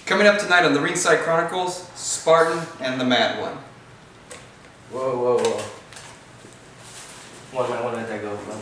Coming up tonight on the Ringside Chronicles, Spartan and the MadOne. Whoa. One might want to let that go, bro.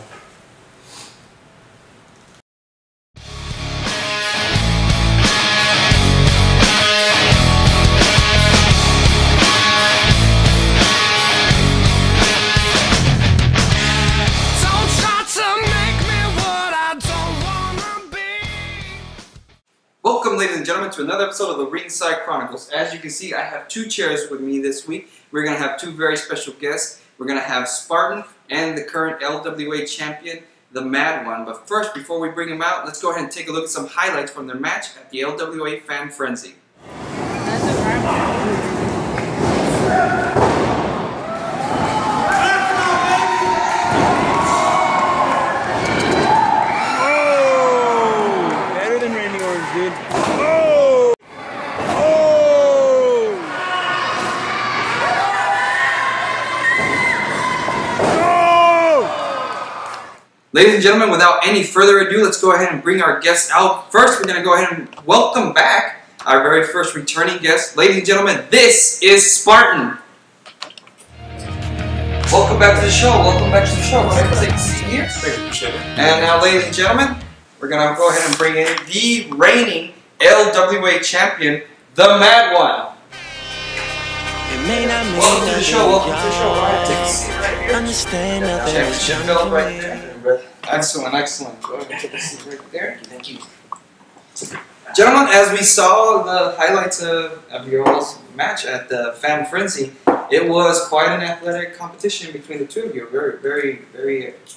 Welcome, ladies and gentlemen, to another episode of the Ringside Chronicles. As you can see, I have two chairs with me this week. We're going to have two very special guests. We're going to have Spartan and the current LWA champion, the MadOne. But first, before we bring them out, let's go ahead and take a look at some highlights from their match at the LWA Fan Frenzy. Ladies and gentlemen, without any further ado, let's go ahead and bring our guests out. First, we're going to go ahead and welcome back our very first returning guest. Ladies and gentlemen, this is Spartan. Welcome back to the show. Welcome back to the show. Take a seat here. And now, ladies and gentlemen, we're going to go ahead and bring in the reigning LWA champion, the MadOne. Welcome to the show. Welcome to the show. All right, take a seat right here. Championship belt right there. Excellent, excellent. Go ahead and take a seat right there. Thank you. Gentlemen, as we saw the highlights of your all's match at the Fan Frenzy, it was quite an athletic competition between the two of you. Very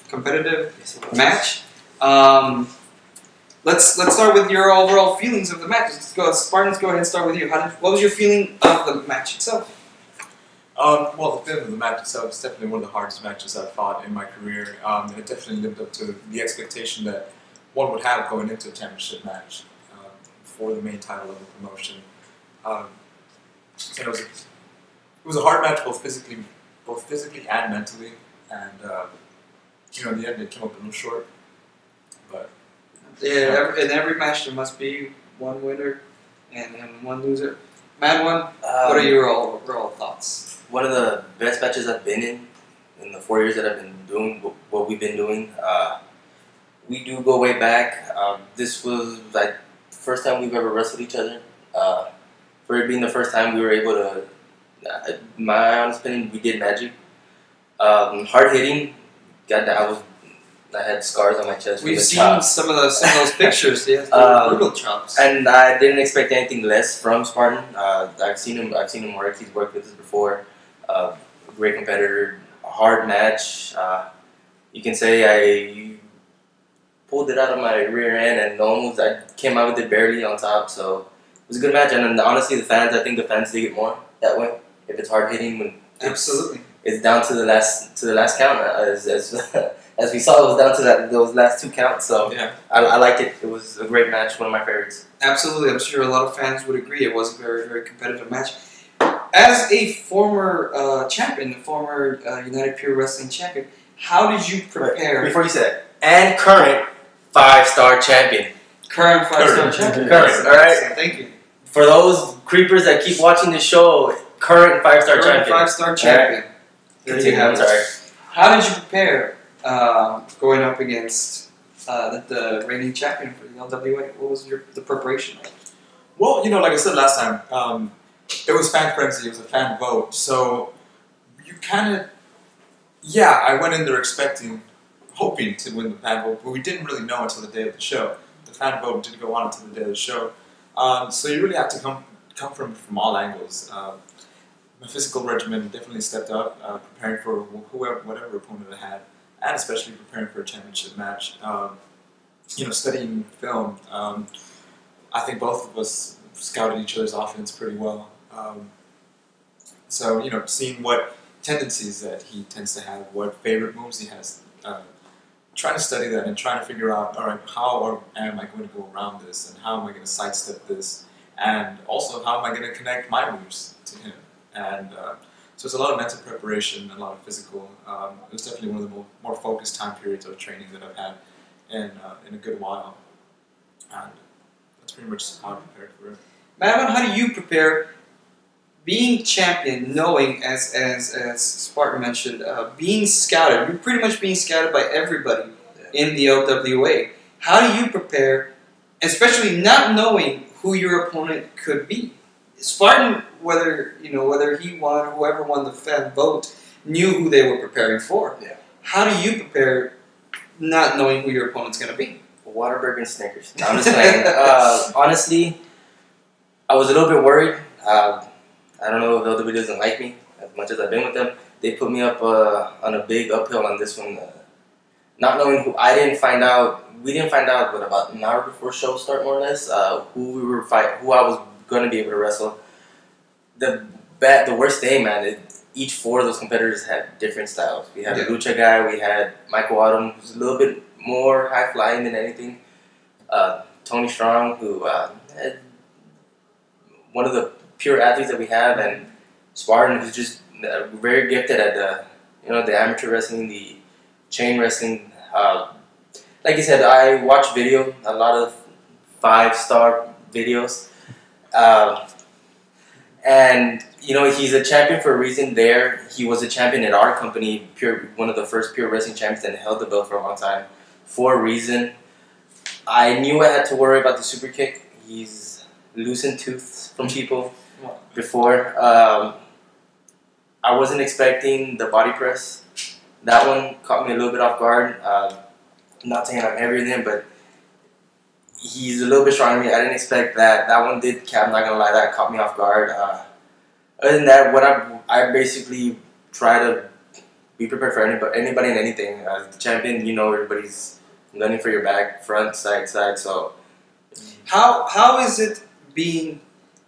competitive match. Let's start with your overall feelings of the match. Let's go, Spartans, go ahead and start with you. What was your feeling of the match itself? Well, the feeling of the match itself is definitely one of the hardest matches I've fought in my career. And it definitely lived up to the expectation that one would have going into a championship match for the main title of the promotion. It was a hard match, both physically and mentally. And in the end, it came up a little short. But yeah, in every match there must be one winner and one loser. MadOne, what are your overall thoughts? One of the best matches I've been in the 4 years that I've been doing what we've been doing. We do go way back. This was like the first time we've ever wrestled each other. For it being the first time we were able to, my honest opinion, we did magic. Hard hitting. I had scars on my chest. We've seen some of those pictures. Yeah, brutal chops. And I didn't expect anything less from Spartan. I've seen him work. He's worked with us before. Great competitor. Hard match. You can say I pulled it out of my rear end and I came out with it barely on top. So it was a good match. And honestly, I think the fans dig it more that way. If it's hard hitting, when absolutely, it's down to the last count. As we saw, it was down to those last two counts, so yeah. I liked it. It was a great match, one of my favorites. Absolutely, I'm sure a lot of fans would agree. It was a very competitive match. As a former champion, a former United Pure Wrestling champion, how did you prepare? Before you said, and current 5-star champion. Current 5-star champion. Current, all right. Thank you. For those creepers that keep watching the show, current 5-star champion. Current 5-star champion. Right. Continue. I'm sorry. How did you prepare? Going up against the reigning champion for the LWA, what was the preparation like? Well, like I said last time, it was Fan Frenzy, it was a fan vote, so you kind of, I went in there hoping to win the fan vote, but we didn't really know until the day of the show. The fan vote didn't go on until the day of the show, so you really have to come from all angles. My physical regimen definitely stepped up, preparing for whatever opponent I had. And especially preparing for a championship match, studying film. I think both of us scouted each other's offense pretty well. So seeing what tendencies that he tends to have, what favorite moves he has, trying to study that and trying to figure out, all right, how am I going to go around this, and how am I going to sidestep this, and also how am I going to connect my moves to him, and. So it's a lot of mental preparation, a lot of physical. It was definitely one of the more focused time periods of training that I've had in a good while. And that's pretty much how I prepared for it. MadOne, how do you prepare being champion, knowing, as Spartan mentioned, being scouted? You're pretty much being scouted by everybody in the LWA. How do you prepare, especially not knowing who your opponent could be? Spartan, whether he won or whoever won the fan vote, knew who they were preparing for. Yeah. How do you prepare, not knowing who your opponent's going to be? Whataburger and Snickers. No, I'm just playing. Honestly, I was a little bit worried. I don't know if the other doesn't like me as much as I've been with them. They put me up on a big uphill on this one. Not knowing who, we didn't find out, but about an hour before show start, more or less, who I was going to be able to wrestle. The worst day, man. Each four of those competitors had different styles. We had a lucha guy. We had Michael Autumn, who's a little bit more high flying than anything. Tony Strong, who had one of the pure athletes that we have, and Spartan, who's just very gifted at the amateur wrestling, the chain wrestling. Like you said, I watch video, a lot of 5-star videos, and he's a champion for a reason. There, he was a champion at our company, one of the first pure wrestling champions, and held the belt for a long time for a reason. I knew I had to worry about the super kick. He's loosened tooths from people before. I wasn't expecting the body press. That one caught me a little bit off guard. Not saying I'm heavier than him, but he's a little bit stronger than me. I didn't expect that. That one did, I'm not gonna lie, that caught me off guard. Other than that, I basically try to be prepared for anybody and anything. As the champion, everybody's gunning for your back, front, side. So, how is it being?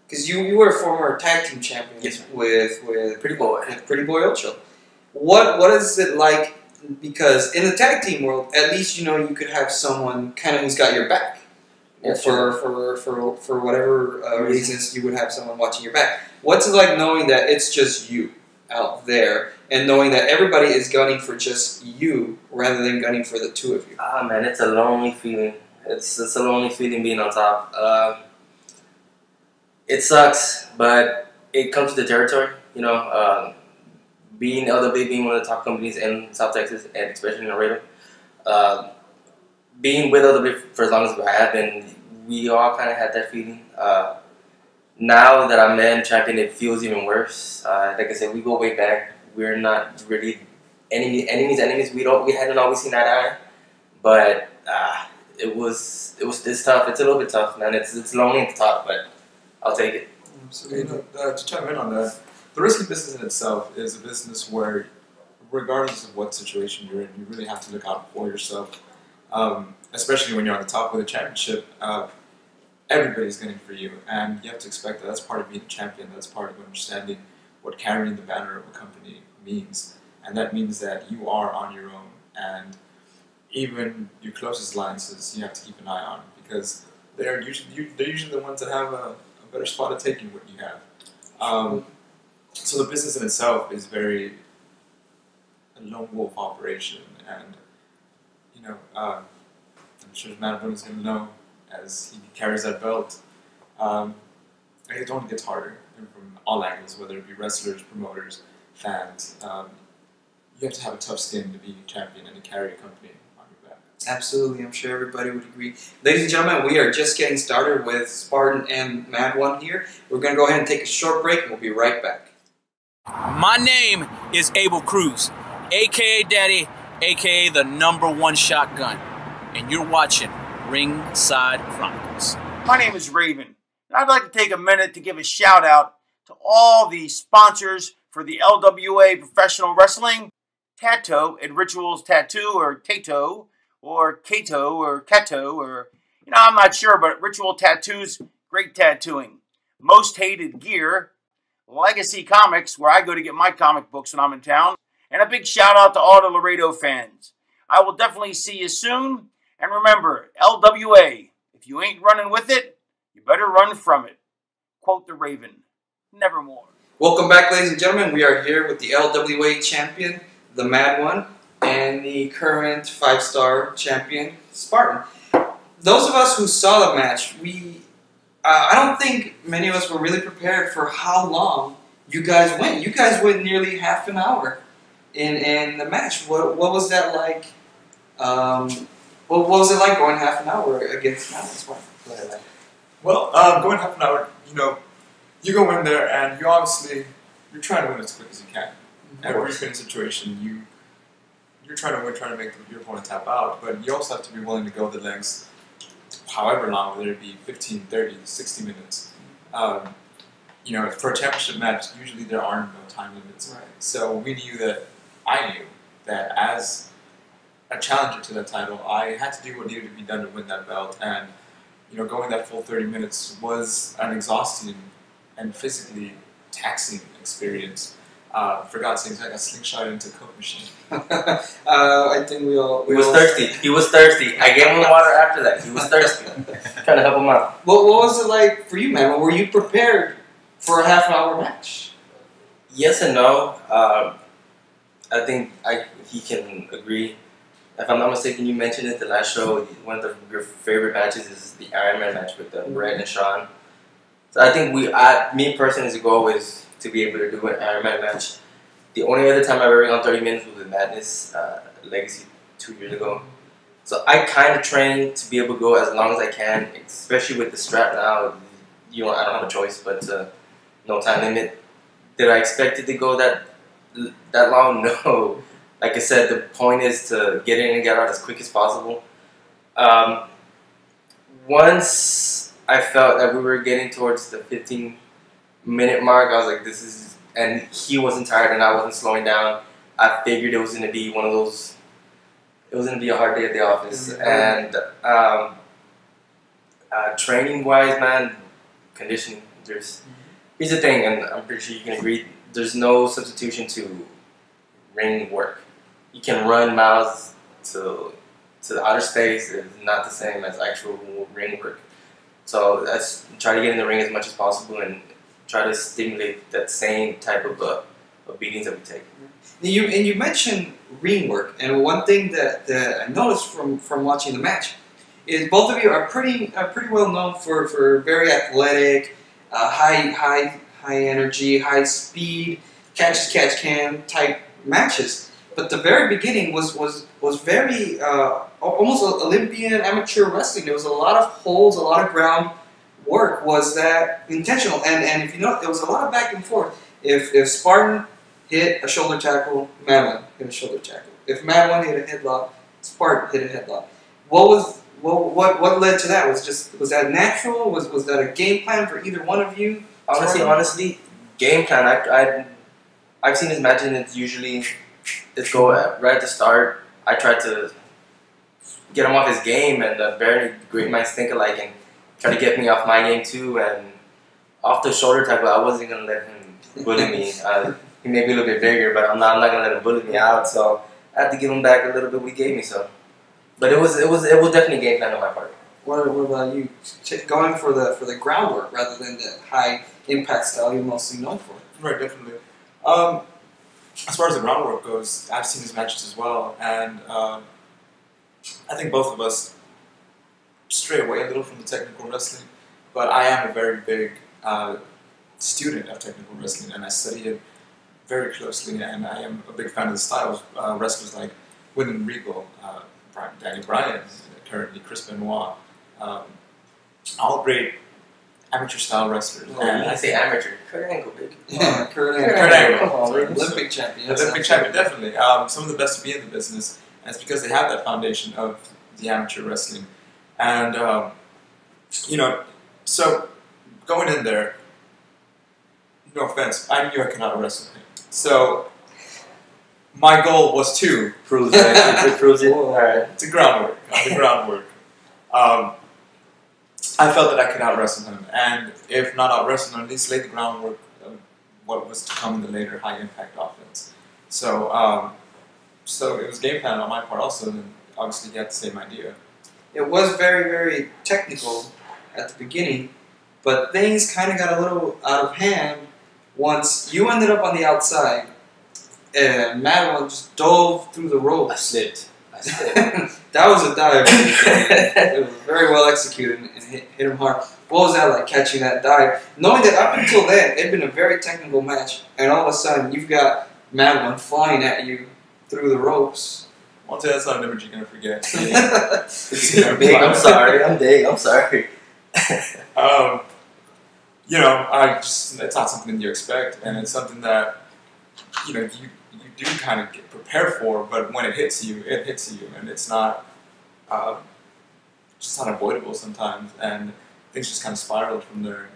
Because you were a former tag team champion with Pretty Boy. With Pretty Boy Ocho. What is it like? Because in the tag team world, at least you could have someone kind of who's got your back. For whatever reasons, you would have someone watching your back. What's it like knowing that it's just you out there, and knowing that everybody is gunning for just you rather than gunning for the two of you? Man, it's a lonely feeling. It's a lonely feeling being on top. It sucks, but it comes to the territory. Being LWA, being one of the top companies in South Texas, and especially in Laredo, being with LWA for as long as I have been, we all kind of had that feeling. Now that I'm man champion, it feels even worse. Like I said, we go way back. We're not really enemies. We hadn't always seen eye to eye, but it's tough. It's a little bit tough, man. It's lonely at the top, but I'll take it. Absolutely. To chime in on that, the wrestling business in itself is a business where, regardless of what situation you're in, you really have to look out for yourself. Especially when you're on the top of the championship, everybody's gunning for you, and you have to expect that. That's part of being a champion. That's part of understanding what carrying the banner of a company means, and that means that you are on your own, and even your closest alliances you have to keep an eye on, because they're usually the ones that have a better spot at taking what you have. So the business in itself is very a lone wolf operation, and I'm sure MadOne is going to know as he carries that belt. It only gets harder from all angles, whether it be wrestlers, promoters, fans. You have to have a tough skin to be a champion and to carry a company on your back. Absolutely, I'm sure everybody would agree. Ladies and gentlemen, we are just getting started with Spartan and MadOne here. We're going to go ahead and take a short break, and we'll be right back. My name is Abel Cruz, a.k.a. Daddy, a.k.a. the #1 shotgun, and you're watching Ringside Chronicles. My name is Raven, and I'd like to take a minute to give a shout out to all the sponsors for the LWA Professional Wrestling, Tato and Rituals Tattoo, or Tato, or Kato, or Kato, or, I'm not sure, but Ritual Tattoos, great tattooing. Most Hated Gear, Legacy Comics, where I go to get my comic books when I'm in town, and a big shout out to all the Laredo fans. I will definitely see you soon, and remember, LWA, if you ain't running with it, you better run from it. Quote the Raven, nevermore. Welcome back, ladies and gentlemen. We are here with the LWA champion, the MadOne, and the current 5-star champion, Spartan. Those of us who saw the match, I don't think many of us were really prepared for how long you guys went. You guys went nearly half an hour in the match. What was that like? What was it like going half an hour against MadOne? Well, going half an hour, you know, you go in there and you're trying to win as quick as you can. Every spinning situation, you're trying to win, trying to make your opponent tap out, but you also have to be willing to go the lengths, however long, whether it be 15, 30, 60 minutes. You know, for a championship match, usually there are no time limits. Right. So I knew that as a challenger to that title, I had to do what needed to be done to win that belt, and you know, going that full 30 minutes was an exhausting and physically taxing experience. For God's sake, I got slingshot into a Coke machine. I think we all. He was thirsty. He was thirsty. I gave him water after that. He was thirsty. Trying to help him out. What was it like for you, man? Were you prepared for a half-hour match? Yes and no. I think he can agree. If I'm not mistaken, you mentioned it the last show. One of your favorite matches is the Iron Man match with Brett and Sean. So I think me personally, the goal is to be able to do an Iron Man match. The only other time I've ever gone 30 minutes was with Madness Legacy 2 years ago. So I kind of train to be able to go as long as I can, especially with the strap now. I don't have a choice, but no time limit. Did I expect it to go that long? No. Like I said, the point is to get in and get out as quick as possible. Once I felt that we were getting towards the 15-minute mark, I was like, this is... And he wasn't tired and I wasn't slowing down. I figured it was going to be one of those... It was going to be a hard day at the office. And training-wise, man, conditioning, here's the thing, and I'm pretty sure you can agree, there's no substitution to ring work. You can run miles to the outer space. It's not the same as actual ring work. So let's try to get in the ring as much as possible and try to stimulate that same type of beatings that we take. You mentioned ring work, and one thing that I noticed from watching the match is both of you are pretty well known for very athletic, high energy, high speed, catch can type matches. But the very beginning was very almost Olympian amateur wrestling. There was a lot of holds, a lot of ground work. Was that intentional? And if you know, there was a lot of back and forth. If Spartan hit a shoulder tackle, MadOne hit a shoulder tackle. If MadOne hit a headlock, Spartan hit a headlock. What led to that? Was that natural? Was that a game plan for either one of you? Honestly, game plan. I've seen his matches, and it's usually go right at the start. I try to get him off his game, and very great minds think alike, and try to get me off my game too. And off the shoulder tackle, I wasn't gonna let him bully me. He may be a little bit bigger, but I'm not gonna let him bully me out. So I had to give him back a little bit what he gave me. So, but it was definitely a game plan on my part. What about you? Going for the groundwork rather than the high impact style you're mostly known for. Right, definitely. As far as the groundwork goes, I've seen his matches as well, and I think both of us stray away a little from the technical wrestling, but I am a very big student of technical wrestling, and I study it very closely, and I am a big fan of the styles of wrestlers like William Regal, Danny Bryan, currently Chris Benoit, all great amateur style wrestlers. Oh, and I say amateur. Kurt Angle, baby. Yeah, Kurt Angle. Come on, Olympic champion. Olympic champion, definitely. Some of the best to be in the business, and it's because they have that foundation of the amateur wrestling. And, you know, so going in there, no offense, I knew I could not wrestle him. So my goal was to prove it. All right. The groundwork. I felt that I could out-wrestle him, and if not out-wrestle him, at least lay the groundwork of what was to come in the later high-impact offense. So, so it was game plan on my part also, and obviously he had the same idea. It was very, very technical at the beginning, but things kind of got a little out of hand once you ended up on the outside, and MadOne just dove through the ropes. I slipped. That was a dive. It was very well executed and hit him hard. What was that like, catching that dive? Knowing that up until then, it had been a very technical match, and all of a sudden, you've got MadOne flying at you through the ropes. I'll tell you, that's not an image you're going to forget. Big, I'm sorry. I'm big. I'm sorry. You know, it's not something you expect, and it's something that, you know, you do kind of get prepared for, but when it hits you, and it's not, just unavoidable sometimes, and things just kind of spiraled from there.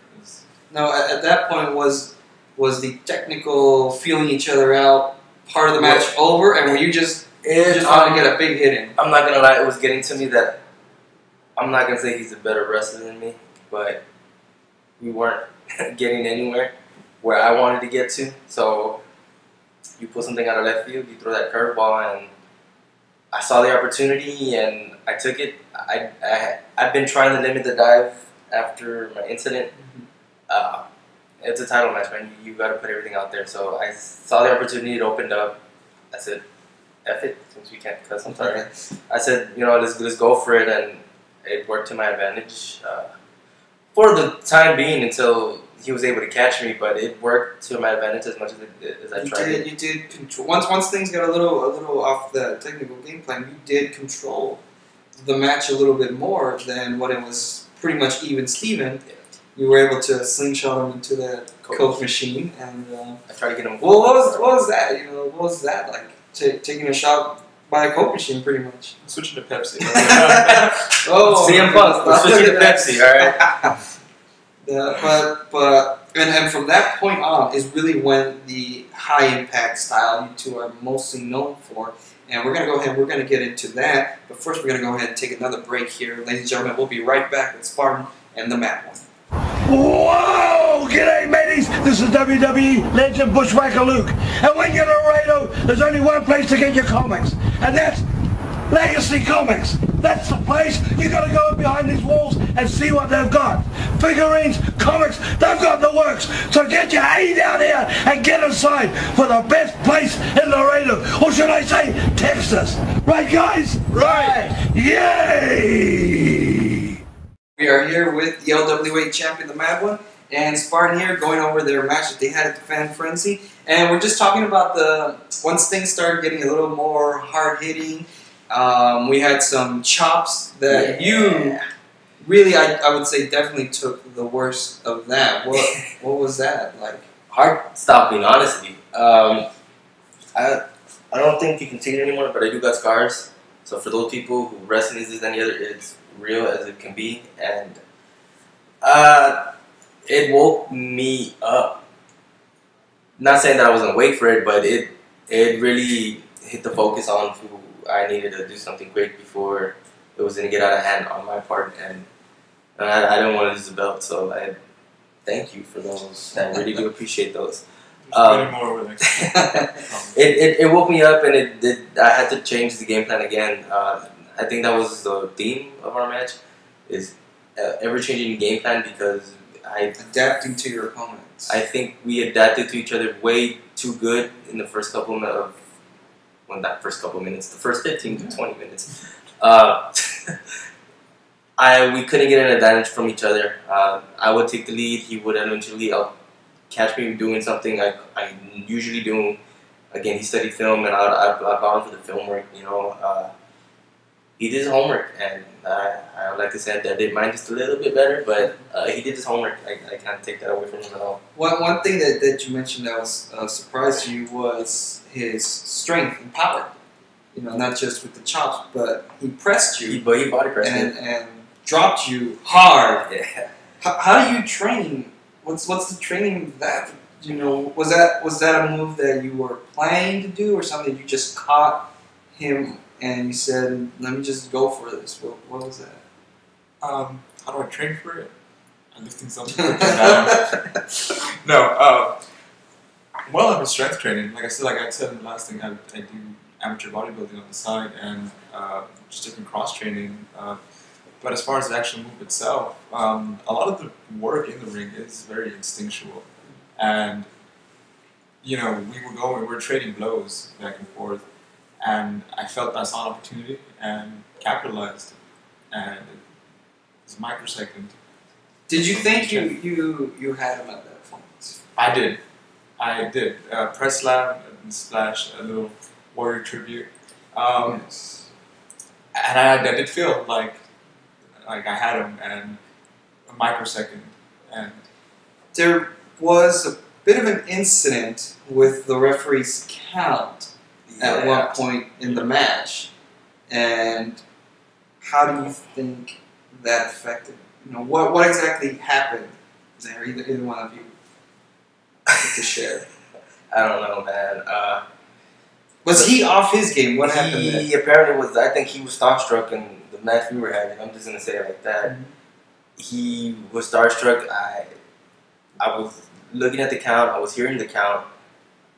Now, at that point, was the technical feeling each other out part of the match over, and were you just trying to get a big hit in? I'm not gonna lie, it was getting to me that I'm not gonna say he's a better wrestler than me, but we weren't getting anywhere where I wanted to get to. So you put something out of left field, you throw that curveball, and I saw the opportunity and I took it. I've been trying to limit the dive after my incident. It's a title match, man. You got to put everything out there. So I saw the opportunity, it opened up. I said, F it, since we can't cuss, I'm sorry. I said, you know, let's go for it, and it worked to my advantage for the time being until he was able to catch me, but it worked to my advantage as much as I tried. You did control. Once things got a little off the technical game plan, you did control the match a little bit more than when it was pretty much even Steven. Yeah. You were able to slingshot him into that Coke machine, and I tried to get him. Well, what was that? You know, what was that like? Taking a shot by a Coke machine, pretty much. Switching to Pepsi. Oh, CM Punk. We're switching to Pepsi, all right? And from that point on is really when the high impact style you two are mostly known for. And we're going to go ahead, we're going to get into that. But first, we're going to go ahead and take another break here. Ladies and gentlemen, we'll be right back with Spartan and the MadOne. Whoa! G'day, mateys! This is WWE legend Bushwhacker Luke. And when you're in Laredo, there's only one place to get your comics. And that's Legacy Comics. That's the place. You gotta go behind these walls and see what they've got. Figurines, comics, they've got the works. So get your A down here and get inside for the best place in Laredo. Or should I say, Texas. Right, guys? Right. Yay! We are here with the LWA champion, the MadOne, and Spartan here, going over their match that they had at the Fan Frenzy. And we're just talking about once things started getting a little more hard-hitting, we had some chops that you really, I would say, definitely took the worst of that. What was that like? Hard stopping, honestly. I don't think you can see it anymore, but I do got scars. So for those people who wrestling is any other, it's real as it can be, and it woke me up. Not saying that I wasn't awake for it, but it really hit the focus on who I needed to do something quick before it was going to get out of hand on my part, and I didn't want to lose the belt, so I thank you for those. I really do appreciate those. It woke me up, and I had to change the game plan again. I think that was the theme of our match, is ever-changing game plan, because adapting to your opponents. I think we adapted to each other way too good in the first couple of, well, not first couple minutes, the first 15 to 20 minutes. We couldn't get an advantage from each other. I would take the lead, he would eventually catch me doing something I usually do. Again, he studied film, and I've gone for the film work, you know. He did his homework, and I would like to say that I did mine just a little bit better, but he did his homework. I can't take that away from him at all. One thing that you mentioned that was surprised you was his strength and power. You know, not just with the chops, but he pressed you. He body pressed and dropped you hard. Yeah. How do you train? What's the training that, you know, was that a move that you were planning to do, or something you just caught him and you said, let me just go for this? What was that? How do I train for it? I'm lifting something. Well, I'm a strength training. Like I said in the last thing, I do amateur bodybuilding on the side, and just different cross training. But as far as the actual move itself, a lot of the work in the ring is very instinctual. And, you know, we were trading blows back and forth. and I felt I saw an opportunity and capitalized, and it was a microsecond. Did you think you had him at that point? I did. Press slam and splash, a little warrior tribute. Yes. And I did feel like I had him, and a microsecond. And there was a bit of an incident with the referee's count at one point in the match, and how do you think that affected? You know, what exactly happened there? Either one of you to share. I don't know, man. Was he off his game? What happened there? He apparently was. I think he was starstruck in the match we were having. I'm just gonna say it like that. Mm-hmm. He was starstruck. I was looking at the count. I was hearing the count.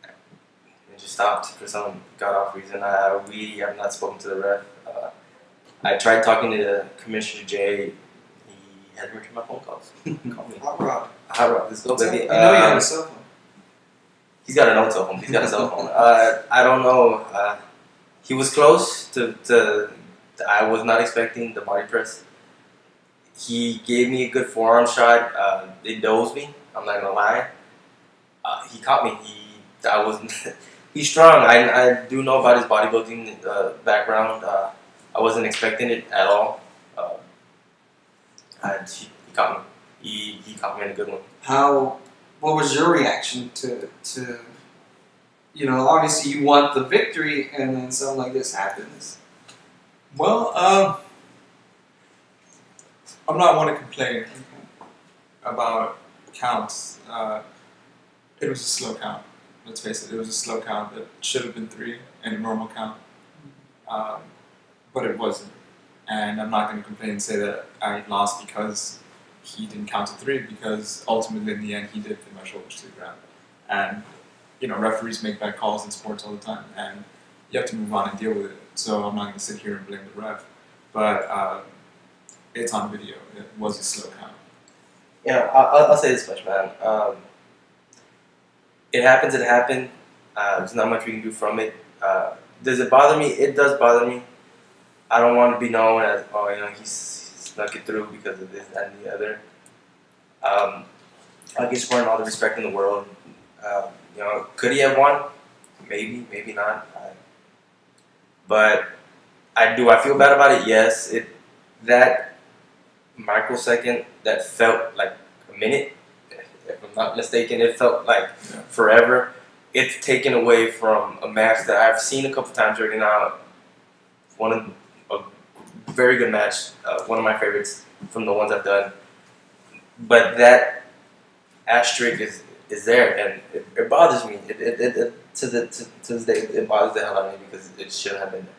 It just stopped for some god-awful reason. I really have not spoken to the ref. I tried talking to Commissioner Jay. He hadn't returned my phone calls. Call me. Hot Rod. Hot Rod. Let's go, baby. You know you have a cell phone. He's got an old cell phone. He's got a cell phone. I don't know. He was close to. I was not expecting the body press. He gave me a good forearm shot. It dozed me. I'm not gonna lie. He caught me. He's strong. I do know about his bodybuilding background. I wasn't expecting it at all. He caught me. He caught me in a good one. What was your reaction to you know, obviously you want the victory and then something like this happens? Well, I'm not one to complain about counts. It was a slow count. Let's face it, it was a slow count. It should have been 3 in a normal count. But it wasn't. And I'm not going to complain and say that I lost because he didn't count to 3, because ultimately in the end he did put my shoulders to the ground. And, you know, referees make bad calls in sports all the time, and you have to move on and deal with it. So I'm not going to sit here and blame the ref. But it's on video. It was a slow count. Yeah, I'll say this much, man. It happens, it happened. There's not much we can do from it. Does it bother me? It does bother me. I don't want to be known as, oh, you know, he snuck it through because of this, that, and the other. I give Spartan all the respect in the world. You know, could he have won? Maybe, maybe not. But I feel bad about it? Yes. That microsecond that felt like a minute, if I'm not mistaken, it felt like forever. It's taken away from a match that I've seen a couple times already now. A very good match, one of my favorites from the ones I've done. But that asterisk is there, and it bothers me. To this day, it bothers the hell out of me because it should have been there,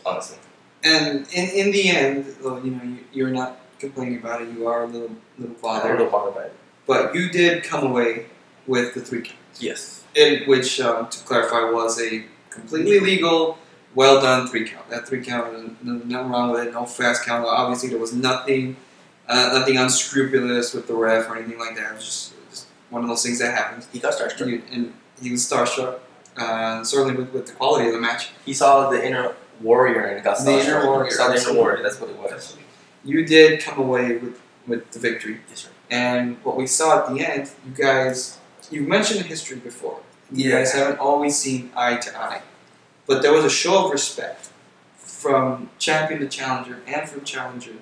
honestly. And in the end, you know, you're not complaining about it. You are a little bothered. I'm a little bothered by it. But you did come away with the 3 count. Yes. In which, to clarify, was a completely legal, well done 3 count. That 3 count, nothing wrong with it. No fast count. Obviously, there was nothing unscrupulous with the ref or anything like that. It was just one of those things that happens. He got starstruck. And he was starstruck. Certainly with the quality of the match. He saw the inner warrior and got starstruck. The inner warrior. Saw the inner warrior. That's what it was. You did come away with the victory. Yes, sir. And what we saw at the end, you've mentioned history before. You guys haven't always seen eye to eye. But there was a show of respect from champion to challenger, and from challenger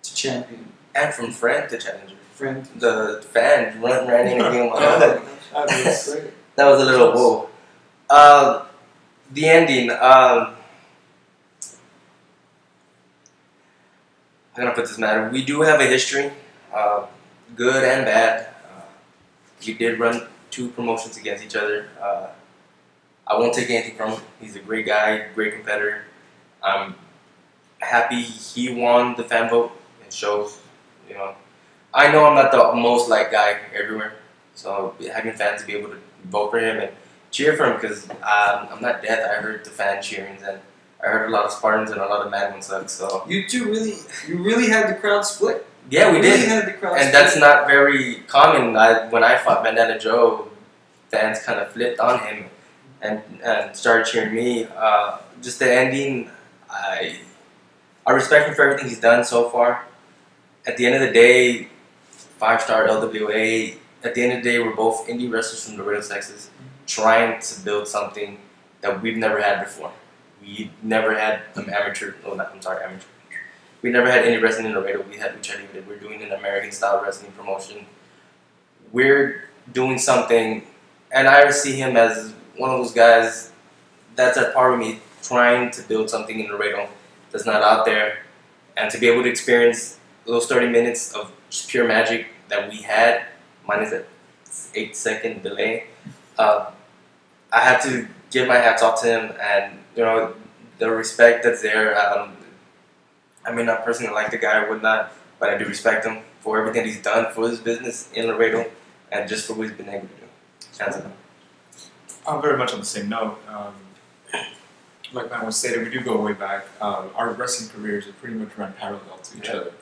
to champion. And from friend to challenger. Friend. The fan ran in and gave him a Great. That was a little whoa. The ending. How can I put this matter? We do have a history, good and bad. We did run 2 promotions against each other. I won't take anything from him. He's a great guy, great competitor. I'm happy he won the fan vote. It shows, you know. I know I'm not the most liked guy everywhere, so having fans be able to vote for him and cheer for him, because I'm not deaf. I heard the fan cheerings, and I heard a lot of Spartans and a lot of MadOne sucks. So You really had the crowd split. yeah, we did, Really had the crowd and split. that's not very common. When I fought Bandana Joe, fans kind of flipped on him. and started cheering me. Just the ending, I respect him for everything he's done so far. At the end of the day, 5-star LWA. At the end of the day, we're both indie wrestlers from Laredo, Texas, trying to build something that we've never had before. We never had amateur. We never had any wrestling in Laredo. We had Lucha Libre. We're doing an American-style wrestling promotion. We're doing something, and I see him as one of those guys that's at par with me, trying to build something in Laredo that's not out there, and to be able to experience those 30 minutes of just pure magic that we had, minus that 8-second delay. I had to give my hats off to him, and the respect that's there. I may not personally like the guy or whatnot, but I do respect him for everything he's done for his business in Laredo and just for what he's been able to do. Hands down. I'm very much on the same note. Like MadOne stated, we do go way back. Our wrestling careers are pretty much run parallel to each other.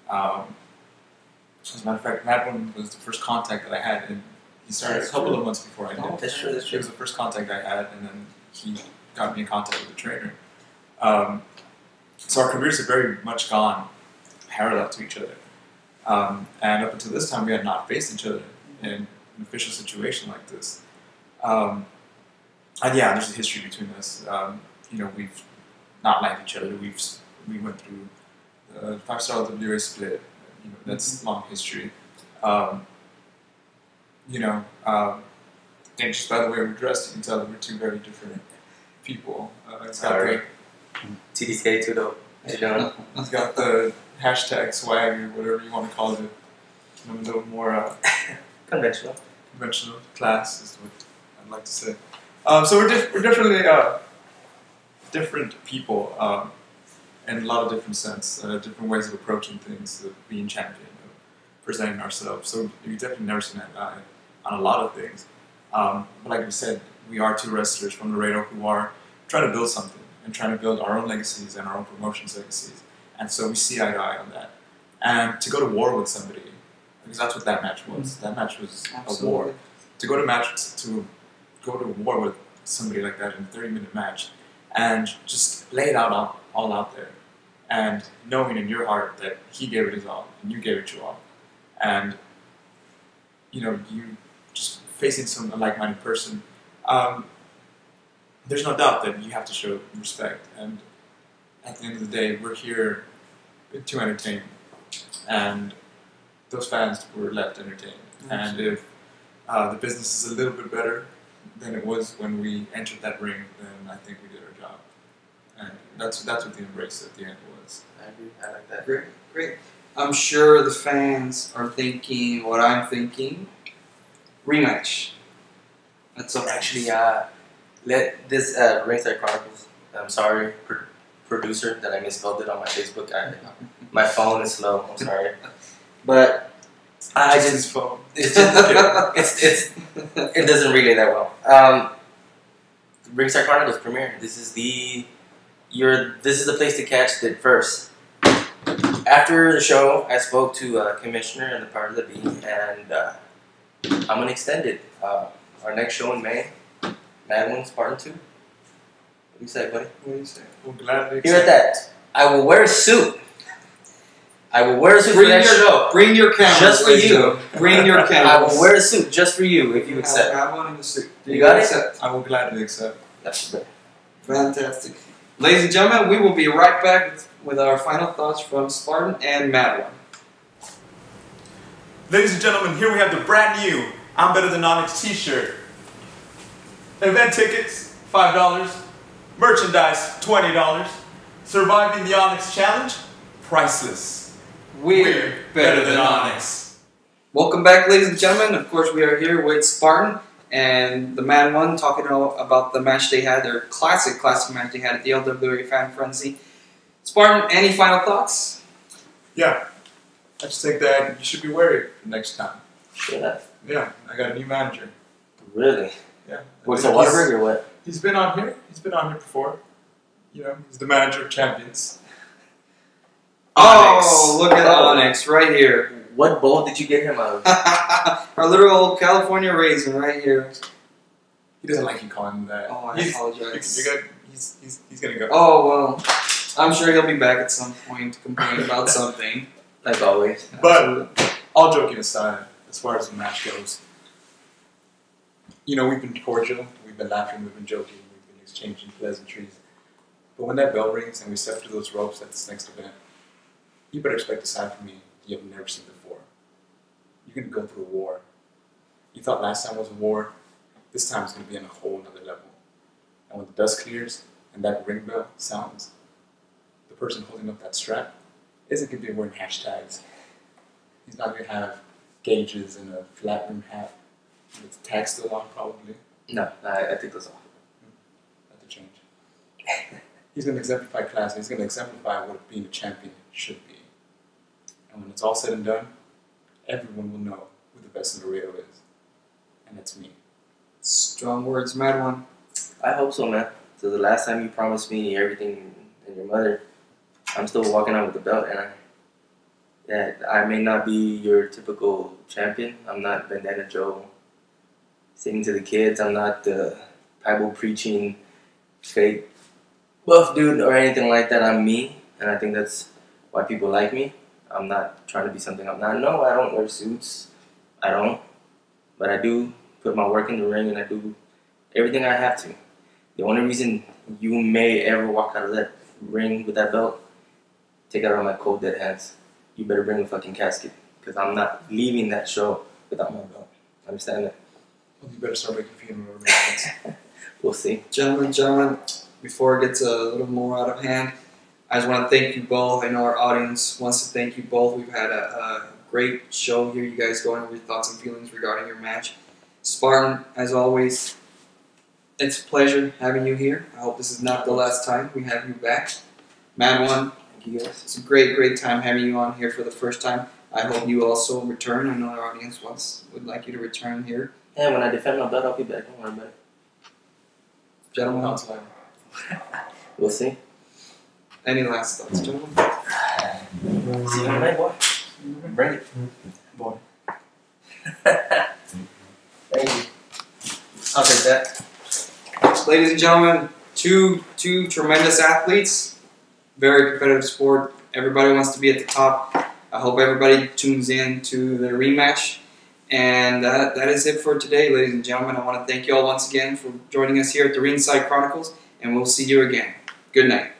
As a matter of fact, MadOne was the first contact that I had, and he started a couple of months before I did. That's true. He was the first contact I had, and then he got me in contact with the trainer. So our careers have very much gone parallel to each other. And up until this time, we had not faced each other in an official situation like this. And yeah, there's a history between us. We've not liked each other. We went through the 5-star LWA split. That's long history. And just by the way we're dressed, you can tell that we're two very different people. It's got great. TDK too, though. How you doing? It's got the hashtag swag or whatever you want to call it. A little more Conventional class is what I'd like to say. So we're definitely different people in a lot of different sense, different ways of approaching things, of being champion, of presenting ourselves. So you definitely never seen that guy on a lot of things. But like we said, we are two wrestlers from Laredo who are trying to build something and trying to build our own legacies and our own promotions legacies. And so we see eye to eye on that. And to go to war with somebody, because that's what that match was. That match was a war. To go to war with somebody like that in a 30-minute match and just lay it out all out there. And knowing in your heart that he gave it his all and you gave it your all. And you just facing a like-minded person, there's no doubt that you have to show respect. And at the end of the day, we're here to entertain. And those fans were left entertained. And if the business is a little bit better than it was when we entered that ring, then I think we did our job. And that's what the embrace at the end was. I agree. I like that. Great. I'm sure the fans are thinking what I'm thinking. Rematch. That's all. Actually, let this Ringside Chronicles. I'm sorry, producer, that I misspelled it on my Facebook. My phone is slow. I'm sorry, but I just his phone. It doesn't relay that well. Ringside Chronicles premiere. This is the place to catch it first. After the show, I spoke to Commissioner and the Powers that Be, and I'm gonna extend it. Our next show in May, MadOne Spartan 2. What do you say, buddy? What do you say? We'll gladly Hear that? I will wear a suit. I will wear a suit for that show. Bring your camera. Just for you. Bring your camera. I will wear a suit just for you if you accept. I want a suit. You got it? Accept? I will gladly accept. That's good. Fantastic. Ladies and gentlemen, we will be right back with our final thoughts from Spartan and MadOne. Ladies and gentlemen, here we have the brand new I'm Better Than Onyx t-shirt. Event tickets, $5. Merchandise, $20. Surviving the Onyx Challenge, priceless. We're better than Onyx. Welcome back, ladies and gentlemen. Of course, we are here with Spartan and the MadOne talking about the match they had, their classic match they had at the LWA Fan Frenzy. Spartan, any final thoughts? Yeah. I just think that you should be wary next time. Sure. Yeah, I got a new manager. Really? Yeah. What's a Waterberg or what? He's been on here. He's been on here before. He's the manager of champions. Oh, look at Onyx right here. What bowl did you get him out of? Our little old California raisin right here. He doesn't like you calling him that. Oh, I apologize. You're good. He's gonna go. Oh, well, I'm sure he'll be back at some point to complain about something. Like always. But all joking aside, as far as the match goes, you know, we've been cordial, we've been laughing, we've been joking, we've been exchanging pleasantries. But when that bell rings and we step through those ropes at this next event, you better expect a side from me you have never seen before. You're going to go through a war. You thought last time was a war, this time it's going to be on a whole other level. And when the dust clears and that ring bell sounds, the person holding up that strap isn't going to be wearing hashtags. He's not going to have gauges and a flat rim hat with the tag still on, probably. No, I think that's all. Not to change. He's going to exemplify class. He's going to exemplify what being a champion should be. And when it's all said and done, everyone will know who the best in Laredo is. And that's me. Strong words, MadOne. I hope so, man. So the last time you promised me everything and your mother, I'm still walking out with the belt, and I may not be your typical champion. I'm not Bandana Joe singing to the kids. I'm not the Bible preaching fake buff dude or anything like that. I'm me, and I think that's why people like me. I'm not trying to be something I'm not. No, I don't wear suits. I don't. But I do put my work in the ring, and I do everything I have to. The only reason you may ever walk out of that ring with that belt, take it out of my cold dead hands. You better bring a fucking casket, because I'm not leaving that show without my belt. Understand that? Well, you better start making funeral arrangements. We'll see. Gentlemen, before it gets a little more out of hand, I just want to thank you both. I know our audience wants to thank you both. We've had a great show here. You guys going over your thoughts and feelings regarding your match. Spartan, as always, it's a pleasure having you here. I hope this is not the last time we have you back. MadOne, Thank you guys. it's a great time having you on here for the first time. I hope you also return. I know our audience would like you to return here. And when I defend my belt, I'll be back. Don't worry about it. Gentlemen, We'll see. any last thoughts, gentlemen? See you tonight, boy. Bring it. Boy. Thank you. I'll take that. Ladies and gentlemen, two tremendous athletes. Very competitive sport. Everybody wants to be at the top. I hope everybody tunes in to the rematch. And that is it for today, ladies and gentlemen. I want to thank you all once again for joining us here at the Ringside Chronicles, and we'll see you again. Good night.